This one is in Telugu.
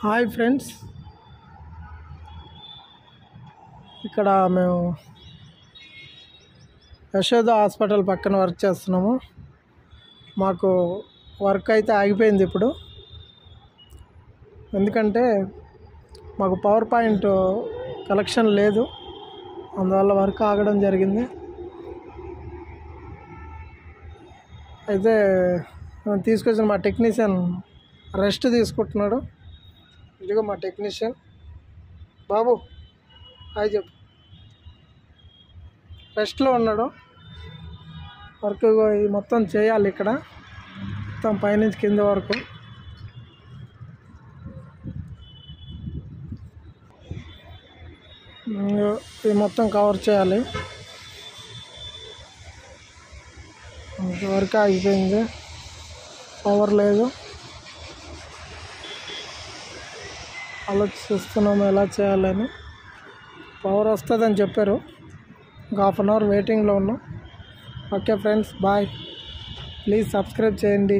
హాయ్ ఫ్రెండ్స్, ఇక్కడ మేము యశోద హాస్పిటల్ పక్కన వర్క్ చేస్తున్నాము. మాకు వర్క్ అయితే ఆగిపోయింది ఇప్పుడు, ఎందుకంటే మాకు పవర్ పాయింట్ కలెక్షన్ లేదు, అందువల్ల వర్క్ ఆగడం జరిగింది. అయితే తీసుకొచ్చిన మా టెక్నీషియన్ రెస్ట్ తీసుకుంటున్నాడు. ఇదిగో మా టెక్నీషియన్ బాబు, హాయ్ చెప్పు. రెస్ట్లో ఉన్నాడు. వర్క్ ఇది మొత్తం చేయాలి, ఇక్కడ మొత్తం పైనుంచి కింద వరకు. ఇది మొత్తం కవర్ చేయాలి. వర్క్ ఆగిపోయింది, పవర్ లేదు. ఆలోచిస్తున్నాము ఎలా చేయాలని. పవర్ వస్తుందని చెప్పారు, ఇంకా హాఫ్ అన్ అవర్ వెయిటింగ్లో ఉన్నాం. Okay friends, bye. Please subscribe చేయండి.